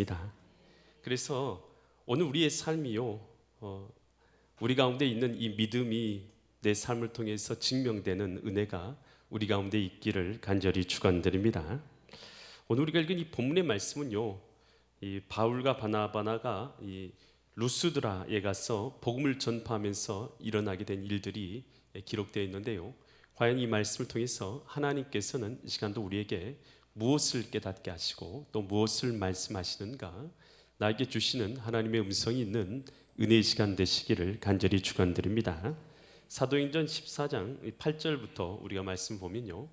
믿습니다. 그래서 오늘 우리의 삶이요, 우리 가운데 있는 이 믿음이 내 삶을 통해서 증명되는 은혜가 우리 가운데 있기를 간절히 축원드립니다. 오늘 우리가 읽은 이 본문의 말씀은요, 이 바울과 바나바가 이 루스드라에 가서 복음을 전파하면서 일어나게 된 일들이 기록되어 있는데요, 과연 이 말씀을 통해서 하나님께서는 이 시간도 우리에게 무엇을 깨닫게 하시고 또 무엇을 말씀하시는가, 나에게 주시는 하나님의 음성이 있는 은혜의 시간 되시기를 간절히 축원드립니다. 사도행전 14장 8절부터 우리가 말씀 보면요,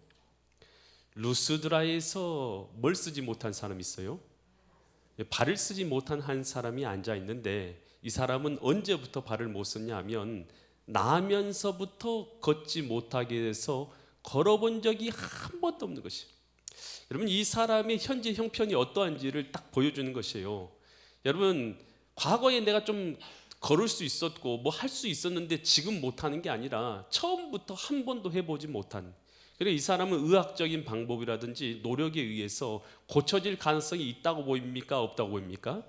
루스드라에서 뭘 쓰지 못한 사람이 있어요? 발을 쓰지 못한 한 사람이 앉아 있는데, 이 사람은 언제부터 발을 못 썼냐 하면 나면서부터 걷지 못하게 돼서 걸어본 적이 한 번도 없는 것이에요. 여러분, 이 사람의 현재 형편이 어떠한지를 딱 보여주는 것이에요. 여러분, 과거에 내가 좀 걸을 수 있었고 뭐 할 수 있었는데 지금 못하는 게 아니라 처음부터 한 번도 해보지 못한, 그래서 이 사람은 의학적인 방법이라든지 노력에 의해서 고쳐질 가능성이 있다고 보입니까? 없다고 보입니까?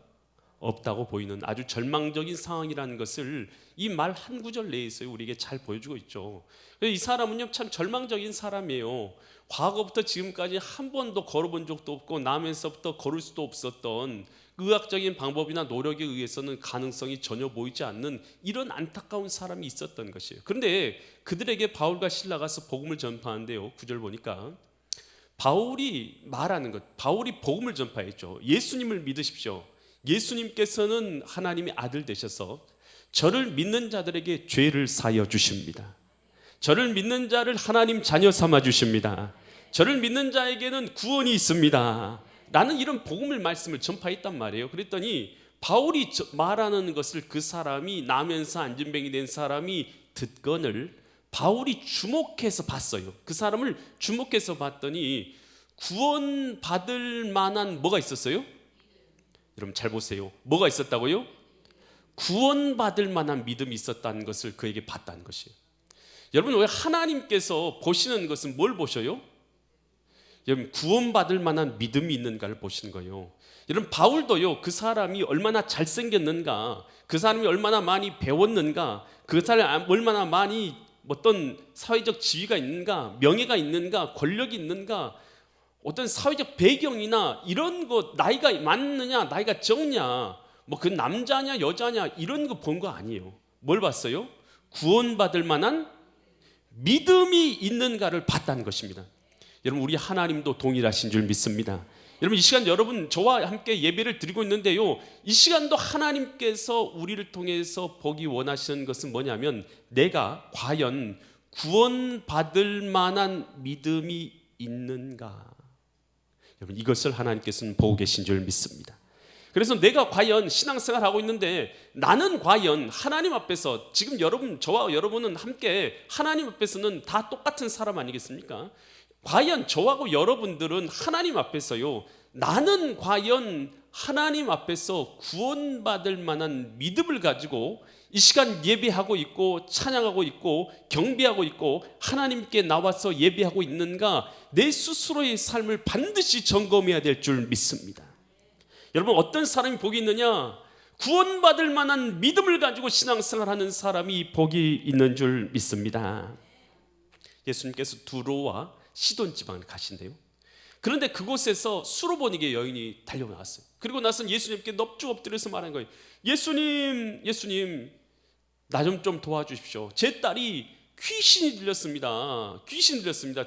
없다고 보이는 아주 절망적인 상황이라는 것을 이 말 한 구절 내에서 우리에게 잘 보여주고 있죠. 이 사람은요, 참 절망적인 사람이에요. 과거부터 지금까지 한 번도 걸어본 적도 없고 나면서부터 걸을 수도 없었던, 의학적인 방법이나 노력에 의해서는 가능성이 전혀 보이지 않는 이런 안타까운 사람이 있었던 것이에요. 그런데 그들에게 바울과 실라가 가서 복음을 전파하는데요, 9절 보니까 바울이 말하는 것, 바울이 복음을 전파했죠. 예수님을 믿으십시오. 예수님께서는 하나님의 아들 되셔서 저를 믿는 자들에게 죄를 사하여 주십니다. 저를 믿는 자를 하나님 자녀 삼아 주십니다. 저를 믿는 자에게는 구원이 있습니다. 라는 이런 복음을 말씀을 전파했단 말이에요. 그랬더니 바울이 말하는 것을 그 사람이, 나면서 안진뱅이 된 사람이 듣건을 바울이 주목해서 봤어요. 그 사람을 주목해서 봤더니 구원받을 만한 뭐가 있었어요? 여러분 잘 보세요. 뭐가 있었다고요? 구원받을 만한 믿음이 있었다는 것을 그에게 봤다는 것이에요. 여러분, 왜 하나님께서 보시는 것은 뭘 보셔요? 여러분, 구원받을 만한 믿음이 있는가를 보시는 거예요. 여러분, 바울도요, 그 사람이 얼마나 잘생겼는가, 그 사람이 얼마나 많이 배웠는가, 그 사람이 얼마나 많이 어떤 사회적 지위가 있는가, 명예가 있는가, 권력이 있는가, 어떤 사회적 배경이나 이런 거, 나이가 많느냐 나이가 적냐, 뭐 그 남자냐 여자냐 이런 거 본 거 아니에요. 뭘 봤어요? 구원받을 만한 믿음이 있는가를 봤다는 것입니다. 여러분, 우리 하나님도 동일하신 줄 믿습니다. 여러분, 이 시간 여러분 저와 함께 예배를 드리고 있는데요, 이 시간도 하나님께서 우리를 통해서 보기 원하시는 것은 뭐냐면, 내가 과연 구원받을 만한 믿음이 있는가. 여러분, 이것을 하나님께서는 보고 계신 줄 믿습니다. 그래서 내가 과연 신앙생활을 하고 있는데, 나는 과연 하나님 앞에서, 지금 여러분, 저와 여러분은 함께 하나님 앞에서는 다 똑같은 사람 아니겠습니까? 과연 저하고 여러분들은 하나님 앞에서요, 나는 과연 하나님 앞에서 구원받을 만한 믿음을 가지고 이 시간 예배하고 있고 찬양하고 있고 경배하고 있고 하나님께 나와서 예배하고 있는가, 내 스스로의 삶을 반드시 점검해야 될 줄 믿습니다. 여러분, 어떤 사람이 복이 있느냐? 구원받을 만한 믿음을 가지고 신앙생활하는 사람이 복이 있는 줄 믿습니다. 예수님께서 두로와 시돈 지방을 가신대요. 그런데 그곳에서 수로보니게 여인이 달려나왔어요. 그리고 나서 예수님께 넙죽 엎드려서 말한 거예요. 예수님, 나 좀 도와주십시오. 제 딸이 귀신이 들렸습니다.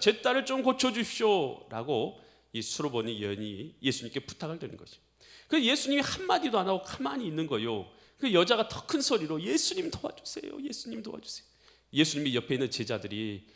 제 딸을 좀 고쳐주십시오. 라고 이 수로보니 여인이 예수님께 부탁을 드린 거죠. 그래서 예수님이 한마디도 안 하고 가만히 있는 거예요. 그 여자가 더 큰 소리로 예수님 도와주세요. 예수님 도와주세요. 예수님이 옆에 있는 제자들이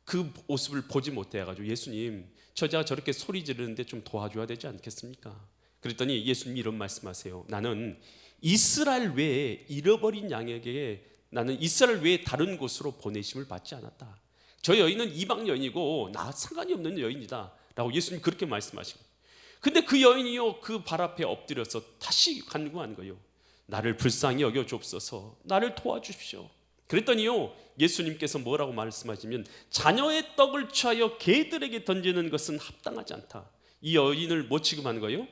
그 모습을 보지 못해가지고, 예수님, 저자가 저렇게 소리 지르는데 좀 도와줘야 되지 않겠습니까? 그랬더니 예수님이 이런 말씀하세요. 나는 이스라엘 외에 잃어버린 양에게, 나는 이스라엘 외에 다른 곳으로 보내심을 받지 않았다. 저 여인은 이방 여인이고 나 상관이 없는 여인이다 라고 예수님이 그렇게 말씀하시고, 근데 그 여인이요, 그 발 앞에 엎드려서 다시 간구한 거예요. 나를 불쌍히 여겨 주옵소서, 나를 도와주십시오. 그랬더니요, 예수님께서 뭐라고 말씀하시면, 자녀의 떡을 취하여 개들에게 던지는 것은 합당하지 않다. 이 여인을 뭐 취급하는 거예요?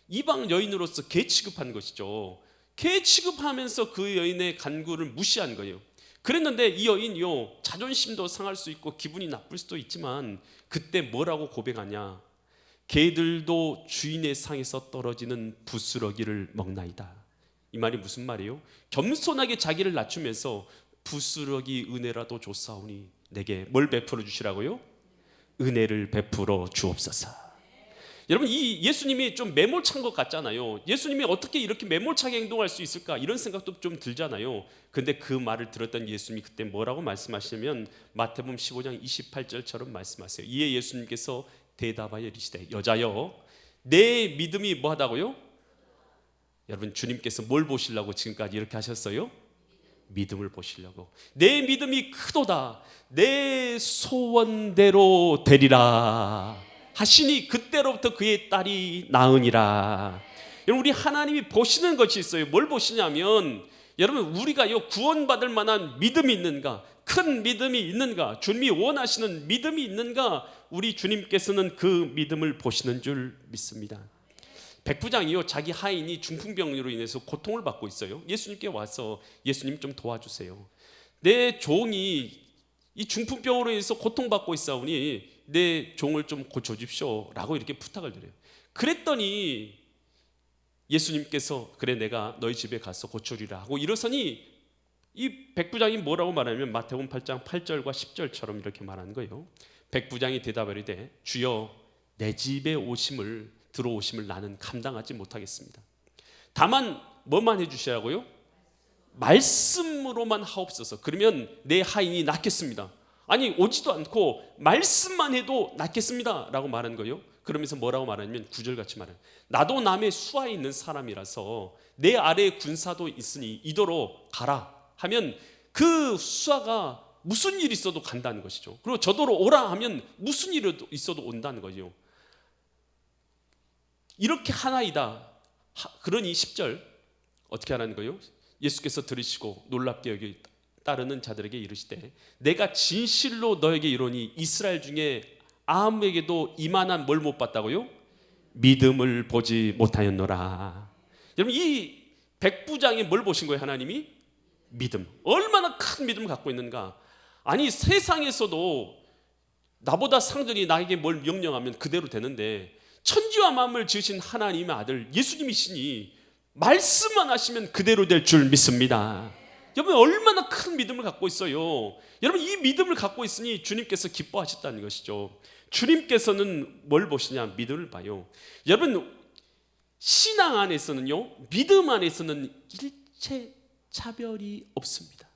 이방 여인으로서 개 취급한 것이죠. 개 취급하면서 그 여인의 간구를 무시한 거예요. 그랬는데 이 여인이요, 자존심도 상할 수 있고 기분이 나쁠 수도 있지만 그때 뭐라고 고백하냐? 개들도 주인의 상에서 떨어지는 부스러기를 먹나이다. 이 말이 무슨 말이에요? 겸손하게 자기를 낮추면서 부스러기 은혜라도 줬사오니 내게 뭘 베풀어 주시라고요? 은혜를 베풀어 주옵소서. 여러분, 이 예수님이 좀 매몰찬 것 같잖아요. 예수님이 어떻게 이렇게 매몰차게 행동할 수 있을까? 이런 생각도 좀 들잖아요. 근데 그 말을 들었던 예수님이 그때 뭐라고 말씀하시냐면 마태복음 15장 28절처럼 말씀하세요. 이에 예수님께서 대답하여 이르시되 여자여 내 믿음이 뭐하다고요? 여러분, 주님께서 뭘 보시려고 지금까지 이렇게 하셨어요? 믿음을 보시려고. 내 믿음이 크도다, 내 소원대로 되리라 하시니 그때로부터 그의 딸이 나으니라. 여러분, 우리 하나님이 보시는 것이 있어요. 뭘 보시냐면 여러분, 우리가요 구원받을 만한 믿음이 있는가, 큰 믿음이 있는가, 주님이 원하시는 믿음이 있는가, 우리 주님께서는 그 믿음을 보시는 줄 믿습니다. 백부장이요, 자기 하인이 중풍병으로 인해서 고통을 받고 있어요. 예수님께 와서 예수님 좀 도와주세요. 내 종이 이 중풍병으로 인해서 고통받고 있사오니 내 종을 좀 고쳐주십시오 라고 이렇게 부탁을 드려요. 그랬더니 예수님께서 그래 내가 너희 집에 가서 고쳐주리라 하고 일어서니 이 백부장이 뭐라고 말하면 마태복음 8장 8절과 10절처럼 이렇게 말하는 거예요. 백부장이 대답하리되 주여 내 집에 들어오심을 나는 감당하지 못하겠습니다. 다만 뭐만 해주시라고요? 말씀으로만 하옵소서. 그러면 내 하인이 낫겠습니다. 아니 오지도 않고 말씀만 해도 낫겠습니다 라고 말하는 거예요. 그러면서 뭐라고 말하냐면 9절같이 말해요. 나도 남의 수하에 있는 사람이라서 내 아래에 군사도 있으니 이도로 가라 하면 그 수하가 무슨 일이 있어도 간다는 것이죠. 그리고 저도로 오라 하면 무슨 일이 있어도 온다는 거죠. 이렇게 하나이다. 그러니 10절 어떻게 하라는 거예요? 예수께서 들으시고 놀랍게 여기 따르는 자들에게 이르시되 내가 진실로 너에게 이르노니 이스라엘 중에 아무에게도 이만한 뭘 못 봤다고요? 믿음을 보지 못하였노라. 여러분, 이 백부장이 뭘 보신 거예요? 하나님이 믿음. 얼마나 큰 믿음을 갖고 있는가. 아니 세상에서도 나보다 상전이 나에게 뭘 명령하면 그대로 되는데 천지와 만물을 지으신 하나님의 아들 예수님이시니 말씀만 하시면 그대로 될 줄 믿습니다. 여러분, 얼마나 큰 믿음을 갖고 있어요. 여러분, 이 믿음을 갖고 있으니 주님께서 기뻐하셨다는 것이죠. 주님께서는 뭘 보시냐? 믿음을 봐요. 여러분, 신앙 안에서는요, 믿음 안에서는 일체 차별이 없습니다.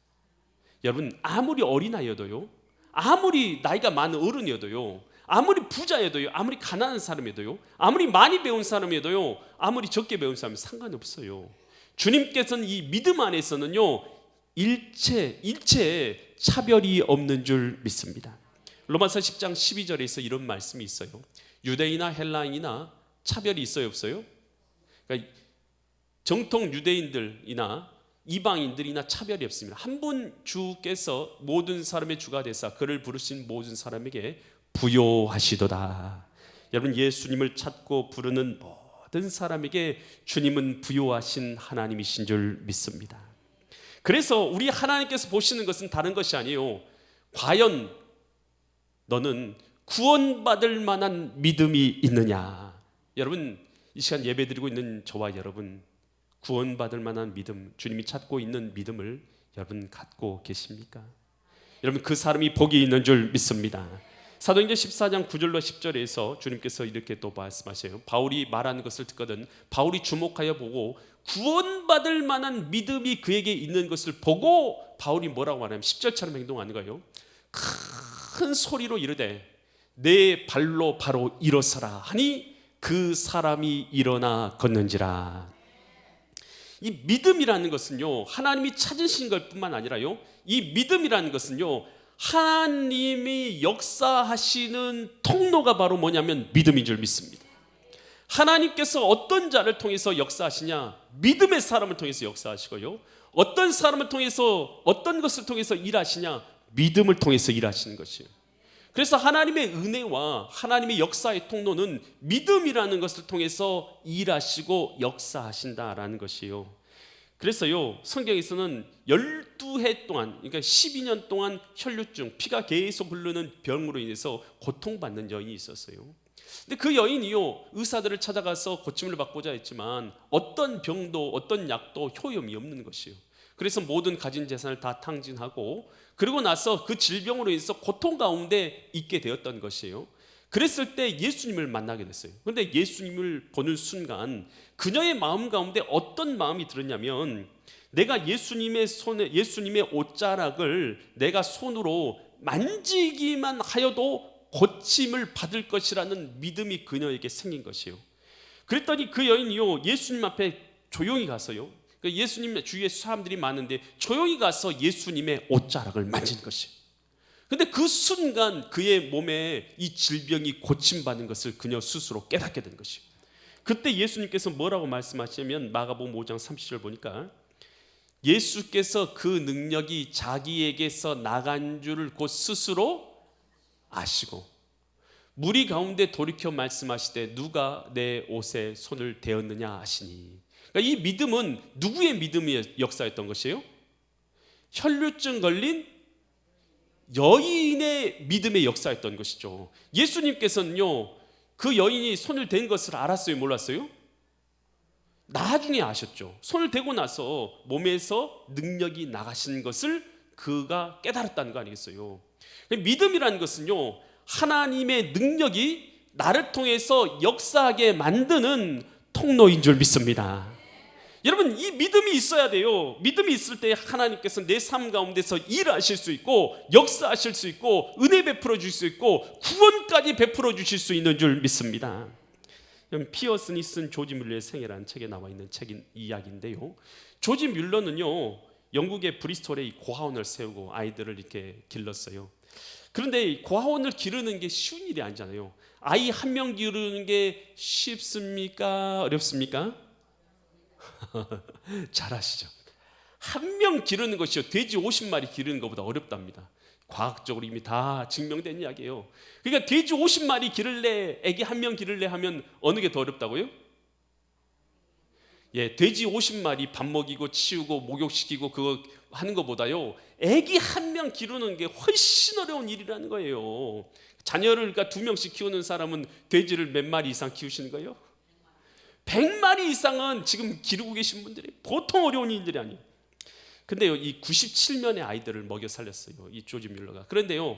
여러분, 아무리 어린아이여도요, 아무리 나이가 많은 어른이어도요, 아무리 부자여도요, 아무리 가난한 사람이어도요, 아무리 많이 배운 사람이어도요, 아무리 적게 배운 사람은 상관이 없어요. 주님께서는 이 믿음 안에서는요 일체 차별이 없는 줄 믿습니다. 로마서 10장 12절에서 이런 말씀이 있어요. 유대인이나 헬라인이나 차별이 있어요, 없어요? 그러니까 정통 유대인들이나 이방인들이나 차별이 없습니다. 한 분 주께서 모든 사람의 주가 되사 그를 부르신 모든 사람에게 부요하시도다. 여러분, 예수님을 찾고 부르는 모든 사람에게 주님은 부요하신 하나님이신 줄 믿습니다. 그래서 우리 하나님께서 보시는 것은 다른 것이 아니에요. 과연 너는 구원받을 만한 믿음이 있느냐. 여러분, 이 시간 예배드리고 있는 저와 여러분, 구원받을 만한 믿음, 주님이 찾고 있는 믿음을 여러분 갖고 계십니까? 여러분, 그 사람이 복이 있는 줄 믿습니다. 사도행전 14장 9절로 10절에서 주님께서 이렇게 또 말씀하셔요. 바울이 말하는 것을 듣거든 바울이 주목하여 보고 구원받을 만한 믿음이 그에게 있는 것을 보고 바울이 뭐라고 말하냐면 10절처럼 행동하는 거예요. 큰 소리로 이르되 내 발로 바로 일어서라 하니 그 사람이 일어나 걷는지라. 이 믿음이라는 것은요, 하나님이 찾으신 것 뿐만 아니라요, 이 믿음이라는 것은요, 하나님이 역사하시는 통로가 바로 뭐냐면 믿음인 줄 믿습니다. 하나님께서 어떤 자를 통해서 역사하시냐? 믿음의 사람을 통해서 역사하시고요, 어떤 사람을 통해서, 어떤 것을 통해서 일하시냐? 믿음을 통해서 일하시는 것이에요. 그래서 하나님의 은혜와 하나님의 역사의 통로는 믿음이라는 것을 통해서 일하시고 역사하신다라는 것이에요. 그래서요, 성경에서는 12해 동안, 그러니까 12년 동안 혈류증, 피가 계속 흐르는 병으로 인해서 고통받는 여인이 있었어요. 근데 그 여인이요, 의사들을 찾아가서 고침을 받고자 했지만 어떤 병도 어떤 약도 효험이 없는 것이에요. 그래서 모든 가진 재산을 다 탕진하고, 그리고 나서 그 질병으로 인해서 고통 가운데 있게 되었던 것이에요. 그랬을 때 예수님을 만나게 됐어요. 그런데 예수님을 보는 순간 그녀의 마음 가운데 어떤 마음이 들었냐면, 내가 예수님의 옷자락을 내가 손으로 만지기만 하여도 고침을 받을 것이라는 믿음이 그녀에게 생긴 것이에요. 그랬더니 그 여인이요, 예수님 앞에 조용히 가서요, 예수님 주위에 사람들이 많은데 조용히 가서 예수님의 옷자락을 만진 것이에요. 근데 그 순간 그의 몸에 이 질병이 고침받는 것을 그녀 스스로 깨닫게 된 것이에요. 그때 예수님께서 뭐라고 말씀하시냐면, 마가복음 5장 30절 보니까 예수께서 그 능력이 자기에게서 나간 줄을 곧 스스로 아시고 무리 가운데 돌이켜 말씀하시되 누가 내 옷에 손을 대었느냐 하시니. 그러니까 이 믿음은 누구의 믿음의 역사였던 것이에요? 혈류증 걸린 여인의 믿음의 역사였던 것이죠. 예수님께서는요, 그 여인이 손을 댄 것을 알았어요, 몰랐어요? 나중에 아셨죠. 손을 대고 나서 몸에서 능력이 나가신 것을 그가 깨달았다는 거 아니겠어요? 믿음이라는 것은요, 하나님의 능력이 나를 통해서 역사하게 만드는 통로인 줄 믿습니다. 여러분, 이 믿음이 있어야 돼요. 믿음이 있을 때 하나님께서 내 삶 가운데서 일하실 수 있고 역사하실 수 있고 은혜 베풀어 주실 수 있고 구원까지 베풀어 주실 수 있는 줄 믿습니다. 피어슨이 쓴 조지 뮬러의 생애라는 책에 나와 있는 책인 이야기인데요, 조지 뮬러는요, 영국의 브리스톨에 이 고아원을 세우고 아이들을 이렇게 길렀어요. 그런데 고아원을 기르는 게 쉬운 일이 아니잖아요. 아이 한 명 기르는 게 쉽습니까? 어렵습니까? 잘 아시죠? 한 명 기르는 것이요, 돼지 50마리 기르는 것보다 어렵답니다. 과학적으로 이미 다 증명된 이야기예요. 그러니까 돼지 50마리 기를래, 애기 한 명 기를래 하면 어느 게 더 어렵다고요? 돼지 50마리 밥 먹이고 치우고 목욕시키고 그거 하는 것보다요, 애기 한 명 기르는 게 훨씬 어려운 일이라는 거예요. 자녀를 그러니까 2명씩 키우는 사람은 돼지를 몇 마리 이상 키우시는 거예요? 100마리 이상은 지금 기르고 계신 분들이 보통 어려운 일들이 아니에요. 근데요, 이 97명의 아이들을 먹여 살렸어요, 이 조지 뮬러가. 그런데요,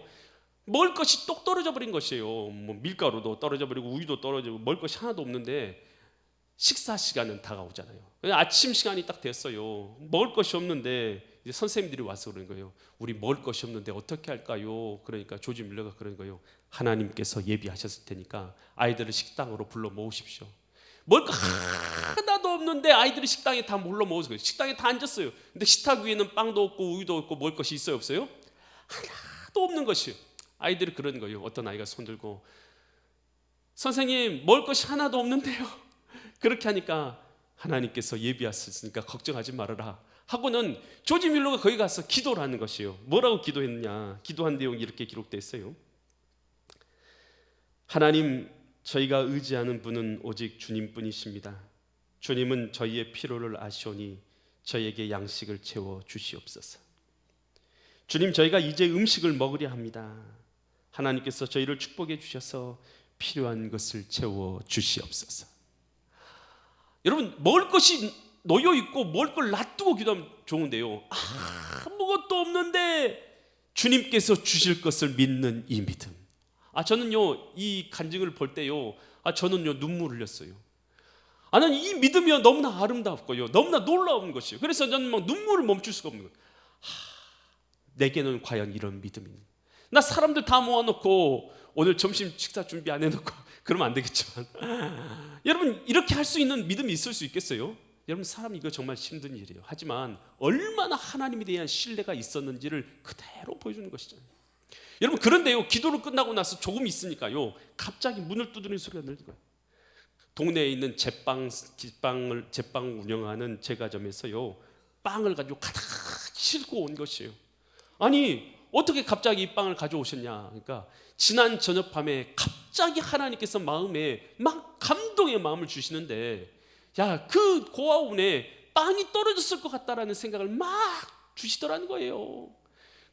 먹을 것이 똑 떨어져 버린 것이에요. 뭐 밀가루도 떨어져 버리고 우유도 떨어지고 먹을 것이 하나도 없는데 식사 시간은 다가오잖아요. 아침 시간이 딱 됐어요. 먹을 것이 없는데 이제 선생님들이 와서 그러는 거예요. 우리 먹을 것이 없는데 어떻게 할까요? 그러니까 조지 뮬러가 그러는 거예요. 하나님께서 예비하셨을 테니까 아이들을 식당으로 불러 모으십시오. 먹을 거 하나도 없는데 아이들이 식당에 다 몰러 모으서 식당에 다 앉았어요. 근데 식탁 위에는 빵도 없고 우유도 없고 먹을 것이 있어요, 없어요? 하나도 없는 것이에요. 아이들이 그러는 거예요. 어떤 아이가 손들고, 선생님 먹을 것이 하나도 없는데요. 그렇게 하니까 하나님께서 예비하셨으니까 걱정하지 말아라 하고는 조지 뮬러가 거기 가서 기도를 하는 것이에요. 뭐라고 기도했느냐, 기도한 내용이 이렇게 기록되어 있어요. 하나님, 저희가 의지하는 분은 오직 주님뿐이십니다. 주님은 저희의 필요를 아시오니 저희에게 양식을 채워 주시옵소서. 주님, 저희가 이제 음식을 먹으려 합니다. 하나님께서 저희를 축복해 주셔서 필요한 것을 채워 주시옵소서. 여러분, 먹을 것이 놓여 있고 먹을 걸 놔두고 기도하면 좋은데요, 아무것도 없는데 주님께서 주실 것을 믿는 이 믿음. 저는요, 이 간증을 볼 때요, 저는요 눈물을 흘렸어요. 나는 이 믿음이 너무나 아름답고요, 너무나 놀라운 것이에요. 그래서 저는 막 눈물을 멈출 수가 없는 거예요. 내게는 과연 이런 믿음이 있는, 나 사람들 다 모아놓고 오늘 점심 식사 준비 안 해놓고 그러면 안 되겠지만 여러분, 이렇게 할 수 있는 믿음이 있을 수 있겠어요? 여러분, 사람 이거 정말 힘든 일이에요. 하지만 얼마나 하나님에 대한 신뢰가 있었는지를 그대로 보여주는 것이잖아요. 여러분, 그런데요, 기도를 끝나고 나서 조금 있으니까요, 갑자기 문을 두드리는 소리가 들리는 거예요. 동네에 있는 제빵 운영하는 제과점에서요, 빵을 가지고 가득 싣고 온 것이에요. 아니, 어떻게 갑자기 이 빵을 가져오셨냐? 그러니까 지난 저녁 밤에 갑자기 하나님께서 마음에 막 감동의 마음을 주시는데, 야, 그 고아원에 빵이 떨어졌을 것 같다라는 생각을 막 주시더라는 거예요.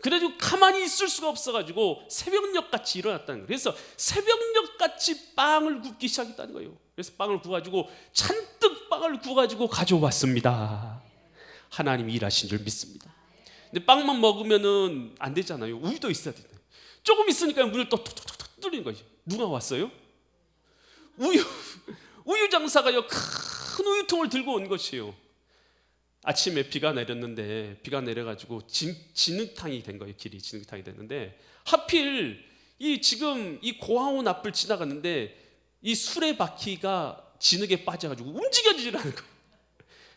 그래가지고 가만히 있을 수가 없어가지고 새벽녘같이 일어났다는 거예요. 그래서 새벽녘같이 빵을 굽기 시작했다는 거예요. 그래서 빵을 구워가지고 잔뜩 빵을 구워가지고 가져왔습니다. 하나님이 일하신 줄 믿습니다. 근데 빵만 먹으면은 안 되잖아요. 우유도 있어야 되잖아요. 조금 있으니까 문을 또 톡톡톡 뚫리는 거죠. 누가 왔어요? 우유 장사가요, 큰 우유통을 들고 온 것이에요. 아침에 비가 내렸는데, 비가 내려가지고 진흙탕이 된 거예요. 길이 진흙탕이 됐는데, 하필 지금 이 고아원 앞을 지나갔는데 이 수레바퀴가 진흙에 빠져가지고 움직여지질 않은 거예요.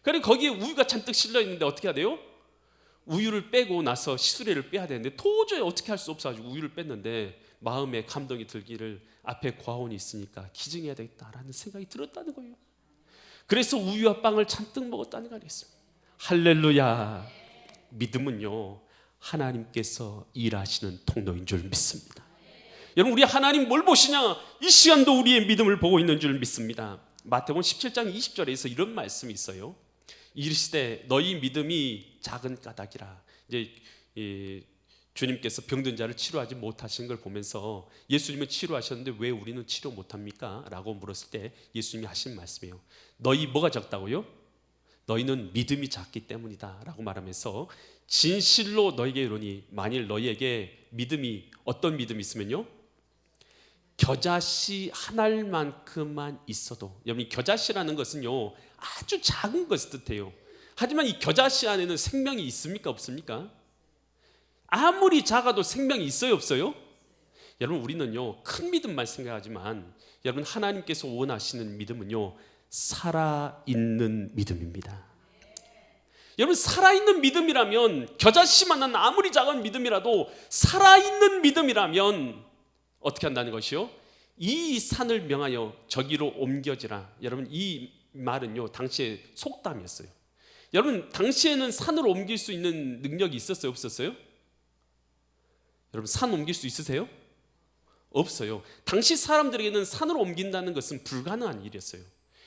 그래서 거기에 우유가 잔뜩 실려 있는데 어떻게 해야 돼요? 우유를 빼고 나서 수레를 빼야 되는데 도저히 어떻게 할 수 없어가지고 우유를 뺐는데, 마음에 감동이 들기를 앞에 고아원이 있으니까 기증해야 되겠다라는 생각이 들었다는 거예요. 그래서 우유와 빵을 잔뜩 먹었다는 거 아니겠습니까? 할렐루야. 믿음은요, 하나님께서 일하시는 통로인 줄 믿습니다. 여러분, 우리 하나님 뭘 보시냐? 이 시간도 우리의 믿음을 보고 있는 줄 믿습니다. 마태복음 17장 20절에서 이런 말씀이 있어요. 이르시되 너희 믿음이 작은 까닭이라. 이제 주님께서 병든 자를 치료하지 못하신 걸 보면서, 예수님은 치료하셨는데 왜 우리는 치료 못합니까? 라고 물었을 때 예수님이 하신 말씀이에요. 너희 뭐가 작다고요? 너희는 믿음이 작기 때문이다 라고 말하면서, 진실로 너희에게 이르노니 만일 너희에게 믿음이, 어떤 믿음이 있으면요, 겨자씨 한 알만큼만 있어도, 여러분, 겨자씨라는 것은요 아주 작은 것을 뜻해요. 하지만 이 겨자씨 안에는 생명이 있습니까, 없습니까? 아무리 작아도 생명이 있어요, 없어요? 여러분, 우리는요 큰 믿음만 생각하지만, 여러분, 하나님께서 원하시는 믿음은요 살아있는 믿음입니다. 여러분, 살아있는 믿음이라면, 겨자씨만한 아무리 작은 믿음이라도 살아있는 믿음이라면 어떻게 한다는 것이요? 이 산을 명하여 저기로 옮겨지라. 여러분, 이 말은요 당시에 속담이었어요. 여러분, 당시에는 산을 옮길 수 있는 능력이 있었어요, 없었어요? 여러분, 산 옮길 수 있으세요? 없어요. 당시 사람들에게는 산을 옮긴다는 것은 불가능한 일이었어요.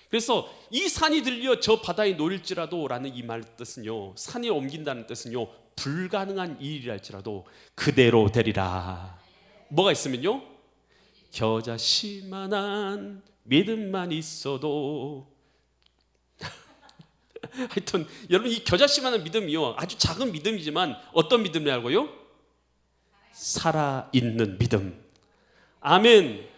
그래서 이 산이 들려 저 바다에 놓일지라도 라는 이 말 뜻은요, 산이 옮긴다는 뜻은요 불가능한 일이랄지라도 그대로 되리라. 뭐가 있으면요? 겨자씨만한 믿음만 있어도. 하여튼 여러분, 이 겨자씨만한 믿음이요 아주 작은 믿음이지만 어떤 믿음이라고요? 살아있는 믿음. 아멘.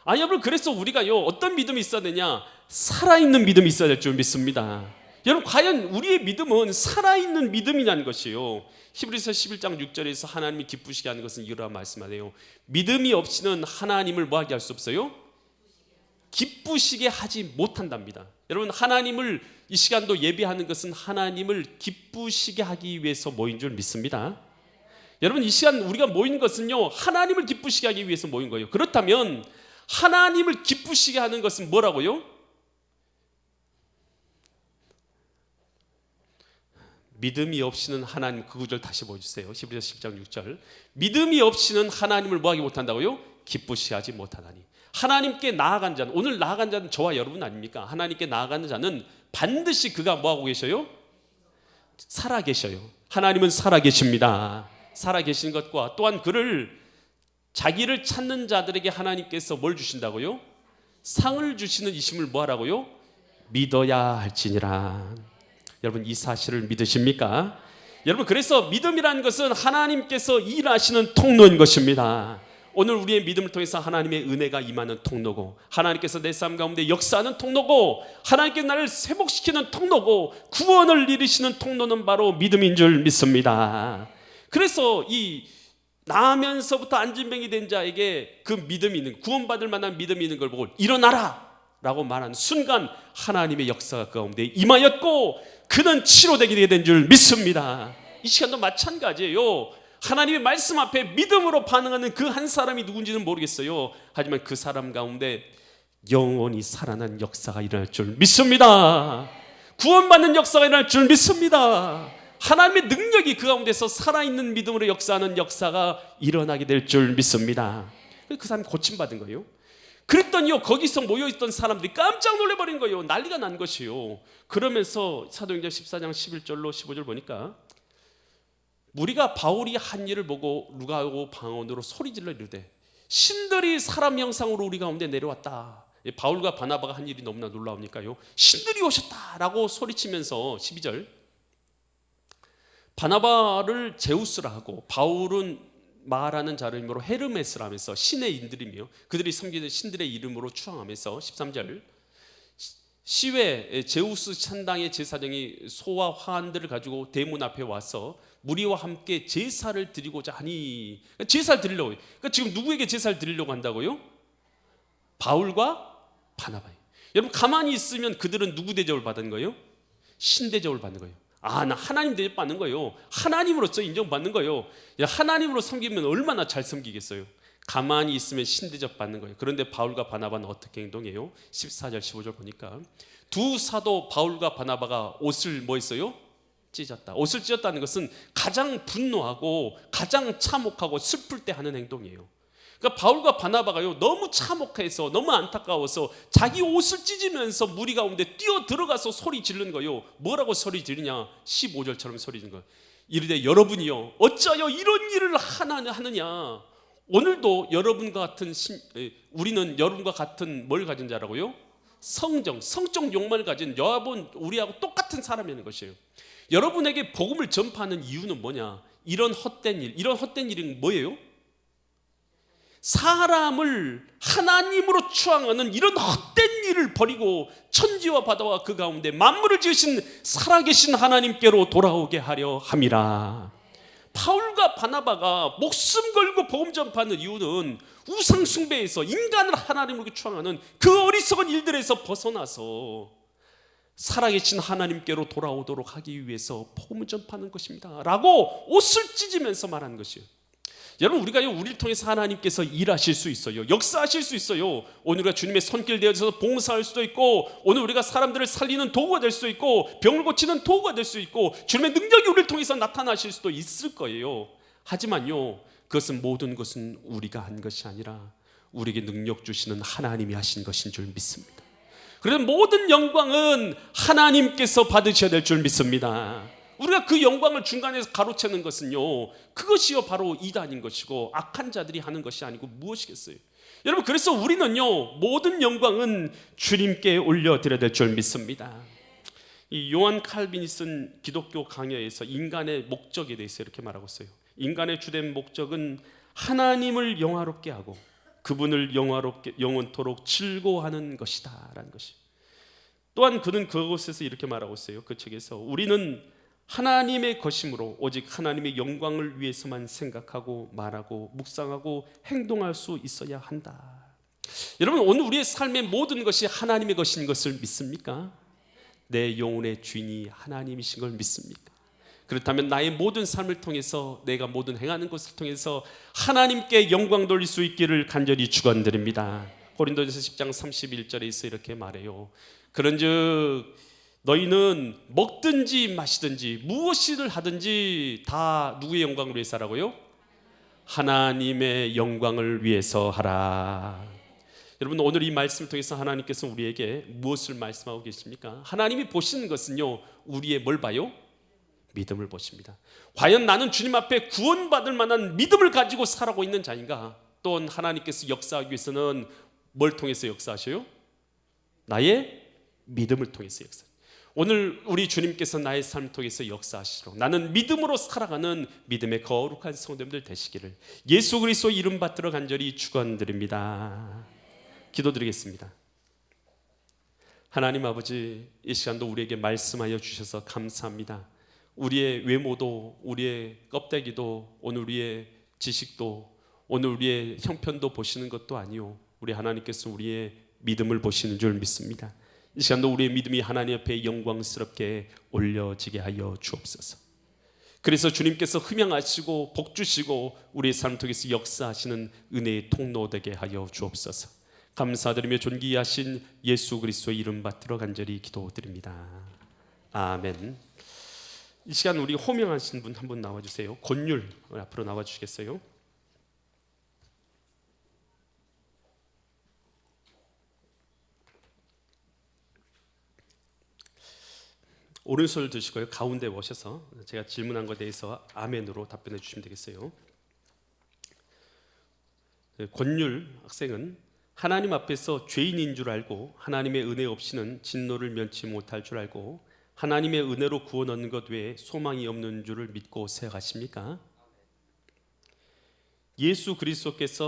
여러분, 그래서 우리가요 어떤 믿음이 있어야 되냐? 살아있는 믿음이 있어야 될 줄 믿습니다. 여러분, 과연 우리의 믿음은 살아있는 믿음이냐는 것이에요. 히브리서 11장 6절에서 하나님이 기쁘시게 하는 것은 이러한 말씀하네요. 믿음이 없이는 하나님을 뭐하게 할 수 없어요? 기쁘시게 하지 못한답니다. 여러분, 하나님을 이 시간도 예배하는 것은 하나님을 기쁘시게 하기 위해서 모인 줄 믿습니다. 여러분, 이 시간 우리가 모인 것은요 하나님을 기쁘시게 하기 위해서 모인 거예요. 그렇다면 하나님을 기쁘시게 하는 것은 뭐라고요? 믿음이 없이는 하나님, 그 구절 다시 보여주세요. 히브리서 10장 6절. 믿음이 없이는 하나님을 뭐하기 못한다고요? 기쁘시게 하지 못하나니. 하나님께 나아간 자는, 오늘 나아간 자는 저와 여러분 아닙니까? 하나님께 나아가는 자는 반드시 그가 뭐하고 계셔요? 살아 계셔요. 하나님은 살아 계십니다. 살아 계신 것과 또한 그를, 자기를 찾는 자들에게 하나님께서 뭘 주신다고요? 상을 주시는 이심을 뭐하라고요? 믿어야 할지니라. 여러분, 이 사실을 믿으십니까? 여러분, 그래서 믿음이라는 것은 하나님께서 일하시는 통로인 것입니다. 오늘 우리의 믿음을 통해서 하나님의 은혜가 임하는 통로고, 하나님께서 내 삶 가운데 역사하는 통로고, 하나님께서 나를 회복시키는 통로고, 구원을 이루시는 통로는 바로 믿음인 줄 믿습니다. 그래서 이 나면서부터 안진병이 된 자에게 그 믿음이 있는, 구원받을 만한 믿음이 있는 걸 보고 일어나라 라고 말하는 순간 하나님의 역사가 그 가운데 임하였고 그는 치료되게 된 줄 믿습니다. 이 시간도 마찬가지예요. 하나님의 말씀 앞에 믿음으로 반응하는 그 한 사람이 누군지는 모르겠어요. 하지만 그 사람 가운데 영원히 살아난 역사가 일어날 줄 믿습니다. 구원받는 역사가 일어날 줄 믿습니다. 하나님의 능력이 그 가운데서 살아있는 믿음으로 역사하는 역사가 일어나게 될 줄 믿습니다. 그 사람이 고침받은 거예요. 그랬더니요, 거기서 모여있던 사람들이 깜짝 놀래버린 거예요. 난리가 난 것이요. 그러면서 사도행전 14장 11절로 15절 보니까 무리가 바울이 한 일을 보고 루가하고 방언으로 소리질러 이르되 신들이 사람 형상으로 우리 가운데 내려왔다. 바울과 바나바가 한 일이 너무나 놀라우니까요, 신들이 오셨다라고 소리치면서 12절, 바나바를 제우스라 하고 바울은 말하는 자를 이름으로 헤르메스라 하면서 신의 인들이며 그들이 섬기는 신들의 이름으로 추앙하면서 13절, 시외 제우스 찬당의 제사장이 소와 화환들을 가지고 대문 앞에 와서 무리와 함께 제사를 드리고자 하니, 제사를 드리려고, 그러니까 지금 누구에게 제사를 드리려고 한다고요? 바울과 바나바예요. 여러분, 가만히 있으면 그들은 누구 대접을 받은 거예요? 신 대접을 받는 거예요. 나 하나님 대접 받는 거예요. 하나님으로서 인정받는 거예요. 하나님으로 섬기면 얼마나 잘 섬기겠어요. 가만히 있으면 신 대접 받는 거예요. 그런데 바울과 바나바는 어떻게 행동해요? 14절 15절 보니까 두 사도 바울과 바나바가 옷을 뭐 했어요? 찢었다. 옷을 찢었다는 것은 가장 분노하고 가장 참혹하고 슬플 때 하는 행동이에요. 그러니까 바울과 바나바가요, 너무 참혹해서 너무 안타까워서 자기 옷을 찢으면서 무리 가운데 뛰어 들어가서 소리 지르는 거예요. 뭐라고 소리 지르냐? 15절처럼 소리 지르는 거예요. 이르되 여러분이요, 어찌하여 이런 일을 하느냐? 오늘도 여러분과 같은 우리는 여러분과 같은 뭘 가진 자라고요? 성적 욕망을 가진 여러분, 우리하고 똑같은 사람이라는 것이에요. 여러분에게 복음을 전파하는 이유는 뭐냐? 이런 헛된 일은 뭐예요? 사람을 하나님으로 추앙하는 이런 헛된 일을 버리고 천지와 바다와 그 가운데 만물을 지으신 살아계신 하나님께로 돌아오게 하려 함이라. 바울과 바나바가 목숨 걸고 복음 전파하는 이유는 우상 숭배에서 인간을 하나님으로 추앙하는 그 어리석은 일들에서 벗어나서 살아계신 하나님께로 돌아오도록 하기 위해서 복음을 전파하는 것입니다 라고 옷을 찢으면서 말하는 것이에요. 여러분, 우리를 통해서 하나님께서 일하실 수 있어요. 역사하실 수 있어요. 오늘 우리가 주님의 손길 되어서 봉사할 수도 있고, 오늘 우리가 사람들을 살리는 도구가 될 수도 있고, 병을 고치는 도구가 될 수 있고, 주님의 능력이 우리를 통해서 나타나실 수도 있을 거예요. 하지만요, 그것은 모든 것은 우리가 한 것이 아니라 우리에게 능력 주시는 하나님이 하신 것인 줄 믿습니다. 그래서 모든 영광은 하나님께서 받으셔야 될 줄 믿습니다. 우리가 그 영광을 중간에서 가로채는 것은요, 그것이요 바로 이단인 것이고 악한 자들이 하는 것이 아니고 무엇이겠어요? 여러분, 그래서 우리는요, 모든 영광은 주님께 올려드려야 될 줄 믿습니다. 이 요한 칼빈이 쓴 기독교 강해에서 인간의 목적에 대해서 이렇게 말하고 있어요. 인간의 주된 목적은 하나님을 영화롭게 하고 그분을 영원토록 즐거워하는 것이다 라는 것이. 또한 그는 그곳에서 이렇게 말하고 있어요. 그 책에서 우리는 하나님의 것이므로 오직 하나님의 영광을 위해서만 생각하고 말하고 묵상하고 행동할 수 있어야 한다. 여러분, 오늘 우리의 삶의 모든 것이 하나님의 것인 것을 믿습니까? 내 영혼의 주인이 하나님이신 걸 믿습니까? 그렇다면 나의 모든 삶을 통해서, 내가 모든 행하는 것을 통해서 하나님께 영광 돌릴 수 있기를 간절히 축원드립니다. 고린도전서 10장 31절에서 이렇게 말해요. 그런즉 너희는 먹든지 마시든지 무엇을 하든지 다 누구의 영광을 위해서 하라고요? 하나님의 영광을 위해서 하라. 여러분, 오늘 이 말씀을 통해서 하나님께서 우리에게 무엇을 말씀하고 계십니까? 하나님이 보시는 것은요, 우리의 뭘 봐요? 믿음을 보십니다. 과연 나는 주님 앞에 구원받을 만한 믿음을 가지고 살아가고 있는 자인가? 또한 하나님께서 역사하기 위해서는 뭘 통해서 역사하셔요? 나의 믿음을 통해서 역사. 오늘 우리 주님께서 나의 삶을 통해서 역사하시도록 나는 믿음으로 살아가는 믿음의 거룩한 성도님들 되시기를 예수 그리스도 이름 받들어 간절히 축원드립니다. 기도드리겠습니다. 하나님 아버지, 이 시간도 우리에게 말씀하여 주셔서 감사합니다. 우리의 외모도, 우리의 껍데기도, 오늘 우리의 지식도, 오늘 우리의 형편도 보시는 것도 아니요, 우리 하나님께서 우리의 믿음을 보시는 줄 믿습니다. 이 시간도 우리의 믿음이 하나님 앞에 영광스럽게 올려지게 하여 주옵소서. 그래서 주님께서 흠양하시고 복주시고 우리의 삶 통해서 역사하시는 은혜의 통로 되게 하여 주옵소서. 감사드리며 존귀하신 예수 그리스도의 이름 받들어 간절히 기도드립니다. 아멘. 이 시간 우리 호명하신 분 한 분 나와주세요. 권율 앞으로 나와주시겠어요? 오른손을 드시고요. 가운데 오셔서 제가 질문한 것에 대해서 아멘으로 답변해 주시면 되겠어요. 권율 학생은 하나님 앞에서 죄인인 줄 알고 하나님의 은혜 없이는 진노를 면치 못할 줄 알고 하나님의 은혜로 구원 얻는 것 외에 소망이 없는 줄을 믿고 생각하십니까? 예수 그리스도께서